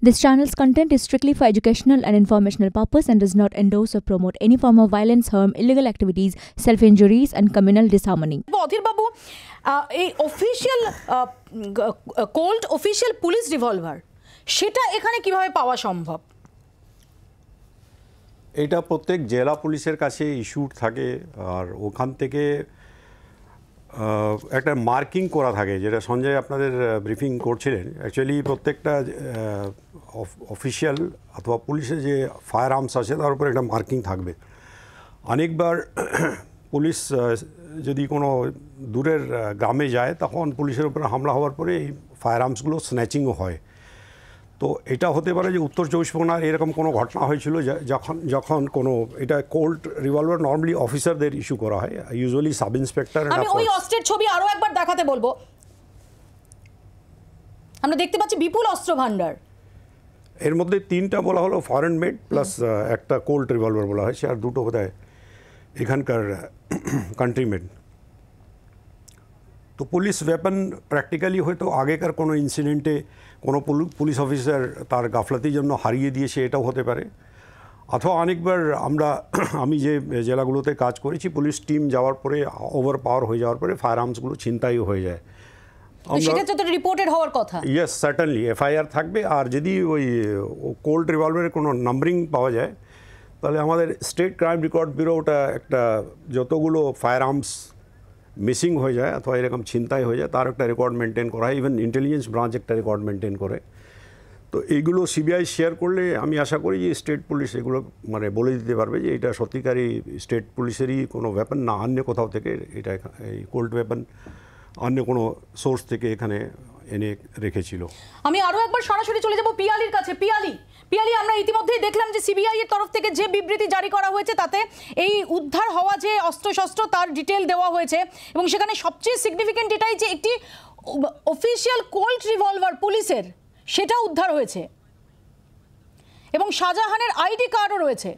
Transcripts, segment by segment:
This channel's content is strictly for educational and informational purpose and does not endorse or promote any form of violence, harm, illegal activities, self-injuries and communal disharmony. অধীর বাবু, এই official cold official police revolver সেটা এখানে কিভাবে পাওয়া সম্ভব? এটা প্রত্যেক জেলা পুলিশের কাছে ইস্যুড থাকে আর ওখান থেকে একটা মার্কিং করা থাকে, যেটা সঞ্জয় আপনাদের ব্রিফিং করছিলেন। অ্যাকচুয়ালি প্রত্যেকটা অফিশিয়াল অথবা পুলিশের যে ফায়ার আর্মস আছে তার উপরে একটা মার্কিং থাকবে। অনেকবার পুলিশ যদি কোনো দূরের গ্রামে যায় তখন পুলিশের উপরে হামলা হওয়ার পরে এই ফায়ার আর্মসগুলো স্ন্যাচিংও হয়। তো এটা হতে পারে যে উত্তর চব্বিশ পরগনার এরকম কোনো ঘটনা হয়েছিল যখন কোনো এটা কোল্ড রিভলভার নর্মালি অফিসারদের ইস্যু করা হয়, ইউজুয়ালি সাব ইন্সপেক্টর। আমি ওই অস্ত্রের ছবি আরো একবার দেখাতে বলবো। আমরা দেখতে পাচ্ছি বিপুল অস্ত্র ভান্ডার। এর মধ্যে তিনটা বলা হলো ফরেন মেড প্লাস একটা কোল্ড রিভলভার বলা হয়, আর দুটো বোধহয় এখানকার কান্ট্রি মেড। তো পুলিশ ওয়েপন প্র্যাকটিক্যালি হয়তো আগেকার কোনো ইনসিডেন্টে কোনো পুলিশ অফিসার তার গাফলাতির জন্য হারিয়ে দিয়েছে, এটাও হতে পারে। অথবা অনেকবার আমি যে জেলাগুলোতে কাজ করেছি, পুলিশ টিম যাওয়ার পরে ওভার পাওয়ার হয়ে যাওয়ার পরে ফায়ার আর্মসগুলো ছিনতাইও হয়ে যায়। সেক্ষেত্রে তো রিপোর্টেড হওয়ার কথা। ইয়েস, সার্টেনলি এফআইআর থাকবে। আর যদি ওই কোল্ড রিভলভারের কোনো নাম্বারিং পাওয়া যায় তাহলে আমাদের স্টেট ক্রাইম রেকর্ড ব্যুরো ওটা একটা যতগুলো ফায়ার আর্মস মিসিং হয়ে যায় অথবা এরকম ছিনতাই হয়ে যায় তার একটা রেকর্ড মেনটেন করা হয়। ইভেন ইন্টেলিজেন্স ব্রাঞ্চ একটা রেকর্ড মেনটেন করে। তো এইগুলো সিবিআই শেয়ার করলে আমি আশা করি যে স্টেট পুলিশ এগুলো মানে বলে দিতে পারবে যে এটা সত্যিকারই স্টেট পুলিশেরই কোনো ওয়েপন না, অন্য কোথাও থেকে এটা এই কোল্ড ওয়েপন অন্য কোনো সোর্স থেকে এখানে এনে রেখেছিল। আমি আরও একবার সরাসরি চলে যাব পিয়ালির কাছে। পিয়ালি, আমরা ইতিমধ্যেই দেখলাম যে সিবিআই এর তরফ থেকে যে বিবৃতি জারি করা হয়েছে তাতে এই উদ্ধার হওয়া যে অস্ত্রশস্ত্র তার ডিটেল দেওয়া হয়েছে এবং সেখানে সবচেয়ে সিগনিফিকেন্ট এটাই যে একটি অফিশিয়াল কোল্ড রিভলভার পুলিশের সেটা উদ্ধার হয়েছে এবং শাহজাহানের আইডি কার্ডও রয়েছে।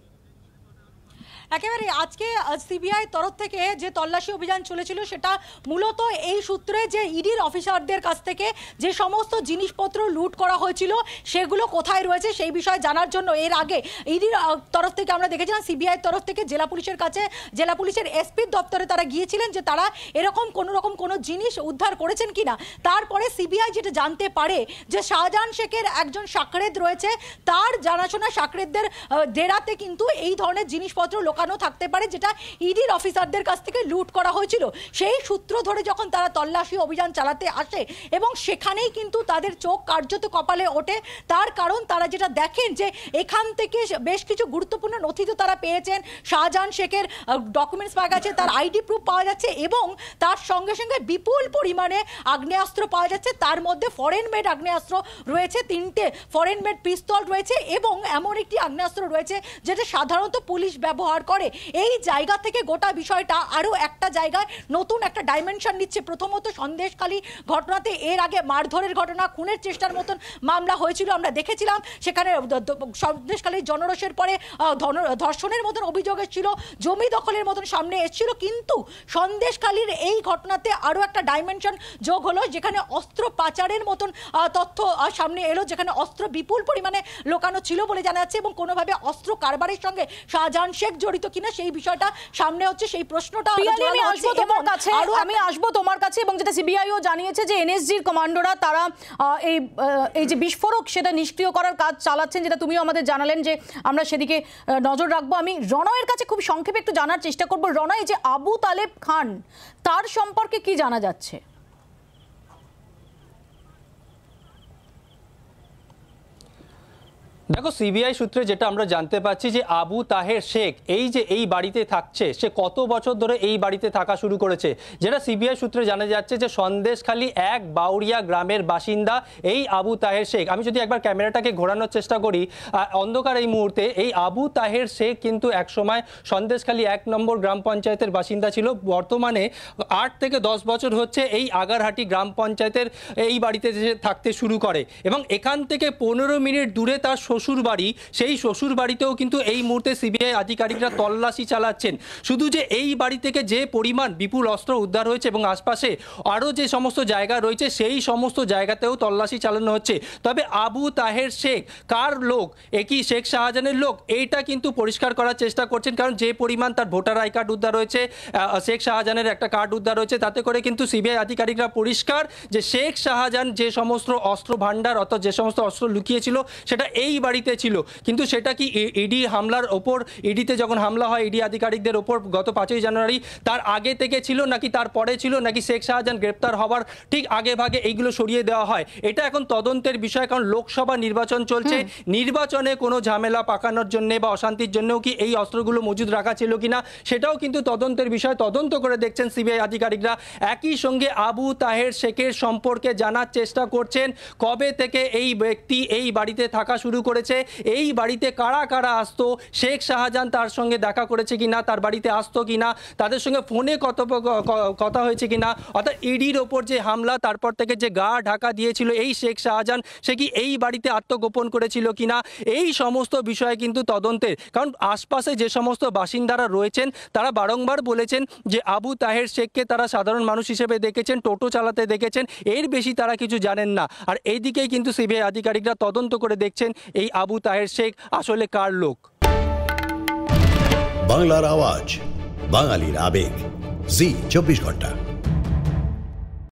একেবারে আজকে সিবিআই তরফ থেকে যে তল্লাশি অভিযান চলেছিল সেটা মূলত এই সূত্রে যে ইডির অফিসারদের কাছ থেকে যে সমস্ত জিনিসপত্র লুট করা হয়েছিল সেগুলো কোথায় রয়েছে সেই বিষয়ে জানার জন্য এর আগে ইডির তরফ থেকে আমরা দেখেছিলাম সিবিআই তরফ থেকে জেলা পুলিশের কাছে, জেলা পুলিশের এসপির দপ্তরে তারা গিয়েছিলেন যে তারা এরকম কোনো জিনিস উদ্ধার করেছেন কিনা। তারপরে সিবিআই যেটা জানতে পারে যে শাহজাহান শেখের একজন সাকরেদ রয়েছে, তার জানাশোনা সাকরেদদের ডেরাতে কিন্তু এই ধরনের জিনিসপত্র থাকতে পারে যেটা ইডির অফিসারদের কাছ থেকে লুট করা হয়েছিল। সেই সূত্র ধরে যখন তারা তল্লাশি অভিযান চালাতে আসে এবং সেখানেই কিন্তু তাদের চোখ কার্যত কপালে ওঠে। তার কারণ তারা যেটা দেখেন যে এখান থেকে বেশ কিছু গুরুত্বপূর্ণ নথি তো তারা পেয়েছেন, শাহজাহান শেখের ডকুমেন্টস পাওয়া গেছে, তার আইডি প্রুফ পাওয়া যাচ্ছে এবং তার সঙ্গে সঙ্গে বিপুল পরিমাণে আগ্নেয়াস্ত্র পাওয়া যাচ্ছে। তার মধ্যে ফরেন মেড আগ্নেয়াস্ত্র রয়েছে, 3টে ফরেন মেড পিস্তল রয়েছে এবং এমন একটি আগ্নেয়াস্ত্র রয়েছে যেটা সাধারণত পুলিশ ব্যবহার করে। এই জায়গা থেকে গোটা বিষয়টা আরো একটা জায়গায় নতুন একটা ডাইমেনশন নিচ্ছে। প্রথমত সন্দেশখালী ঘটনাতে এর আগে মারধরের ঘটনা, খুনের চেষ্টার মতন মামলা হয়েছিল, আমরা দেখেছিলাম। সেখানে সন্দেশখালীর জনরোষের পরে ধর্ষণের মতন অভিযোগ এসেছিল, জমি দখলের মতন সামনে এসেছিল। কিন্তু সন্দেশখালীর এই ঘটনাতে আরো একটা ডাইমেনশন যোগ হলো, যেখানে অস্ত্র পাচারের মতন তথ্য সামনে এলো, যেখানে অস্ত্র বিপুল পরিমাণে লোকানো ছিল বলে জানা যাচ্ছে এবং কোনোভাবে অস্ত্র কারবারের সঙ্গে শাহজাহান শেখ জড়িত কিনা সেই বিষয়টা সামনে হচ্ছে। সেই প্রশ্নটা আমি আসবো তোমার কাছে এবং যেটা সিবিআইও জানিয়েছে যে এনএসজির কমান্ডোরা তারা এই যে বিস্ফোরক সেটা নিষ্ক্রিয় করার কাজ চালাচ্ছেন, যেটা তুমিও আমাদের জানালেন যে আমরা সেদিকে নজর রাখবো। আমি রণয়ের কাছে খুব সংক্ষেপে একটু জানার চেষ্টা করবো। রণয়, এই যে আবু তালেব খান তার সম্পর্কে কি জানা যাচ্ছে? দেখো, সিবিআই সূত্রে যেটা আমরা জানতে পাচ্ছি যে আবু তাহের শেখ এই বাড়িতে থাকছে, সে কত বছর ধরে এই বাড়িতে থাকা শুরু করেছে, যেটা সিবিআই সূত্রে জানা যাচ্ছে যে সন্দেশখালী এক বাউরিয়া গ্রামের বাসিন্দা এই আবু তাহের শেখ। আমি যদি একবার ক্যামেরাটাকে ঘোরানোর চেষ্টা করি অন্ধকার এই মুহূর্তে, এই আবু তাহের শেখ কিন্তু একসময় সন্দেশখালী 1 নম্বর গ্রাম পঞ্চায়েতের বাসিন্দা ছিল। বর্তমানে 8 থেকে 10 বছর হচ্ছে এই আগারহাটি গ্রাম পঞ্চায়েতের এই বাড়িতে থাকতে শুরু করে এবং এখান থেকে 15 মিনিট দূরে তার শ্বশুর বাড়ি, সেই শ্বশুর বাড়িতেও কিন্তু এই মুহূর্তে সিবিআই আধিকারিকরা তল্লাশি চালাচ্ছেন। শুধু যে এই বাড়ি থেকে যে পরিমাণ বিপুল অস্ত্র উদ্ধার হয়েছে এবং আশপাশে আরও যে সমস্ত জায়গা রয়েছে সেই সমস্ত জায়গাতেও তল্লাশি চালানো হচ্ছে। তবে আবু তাহের শেখ কার লোক, একই শেখ শাহজাহানের লোক, এইটা কিন্তু পরিষ্কার করার চেষ্টা করছেন। কারণ যে পরিমাণ তার ভোটার আই কার্ড উদ্ধার হয়েছে, শেখ শাহজাহানের একটা কার্ড উদ্ধার হয়েছে, তাতে করে কিন্তু সিবিআই আধিকারিকরা পরিষ্কার যে শেখ শাহজাহান যে সমস্ত অস্ত্র ভাণ্ডার অর্থাৎ যে সমস্ত অস্ত্র লুকিয়েছিল সেটা এই বাড়িতে ছিল। কিন্তু সেটা কি ইডি হামলার ওপর, ইডিতে যখন হামলা হয় ইডি আধিকারিকদের ওপর গত 5ই জানুয়ারি, তার আগে থেকে ছিল নাকি তার পরে ছিল, নাকি শেখ শাহজাহান গ্রেপ্তার হওয়ার ঠিক আগে ভাগে এইগুলো সরিয়ে দেওয়া হয়, এটা এখন তদন্তের বিষয়। কারণ লোকসভা নির্বাচন চলছে, নির্বাচনে কোনো ঝামেলা পাকানোর জন্য বা অশান্তির জন্যও কি এই অস্ত্রগুলো মজুদ রাখা ছিল কিনা সেটাও কিন্তু তদন্তের বিষয়। তদন্ত করে দেখছেন সিবিআই আধিকারিকরা। একই সঙ্গে আবু তাহের শেখের সম্পর্কে জানার চেষ্টা করছেন, কবে থেকে এই ব্যক্তি এই বাড়িতে থাকা শুরু করেছে, এই বাড়িতে কারা কারা আসতো, শেখ শাহজাহান তার সঙ্গে দেখা করেছে কিনা, তার বাড়িতে আসতো কিনা, তাদের সঙ্গে ফোনে কথা হয়েছে কিনা, অর্থাৎ ইডির ওপর যে হামলা তারপর থেকে যে গা ঢাকা দিয়েছিল এই শেখ শাহজাহান, সে কি এই বাড়িতে আত্মগোপন করেছিল কিনা, এই সমস্ত বিষয়ে কিন্তু তদন্তের। কারণ আশপাশে যে সমস্ত বাসিন্দারা রয়েছেন তারা বারংবার বলেছেন যে আবু তাহের শেখকে তারা সাধারণ মানুষ হিসেবে দেখেছেন, টোটো চালাতে দেখেছেন, এর বেশি তারা কিছু জানেন না। আর এইদিকেই কিন্তু সিবিআই আধিকারিকরা তদন্ত করে দেখছেন এই আবু তাহের শেখ আসলে কার লোক। বাংলার আওয়াজ, বাঙালির আবেগ, জি 24 ঘন্টা।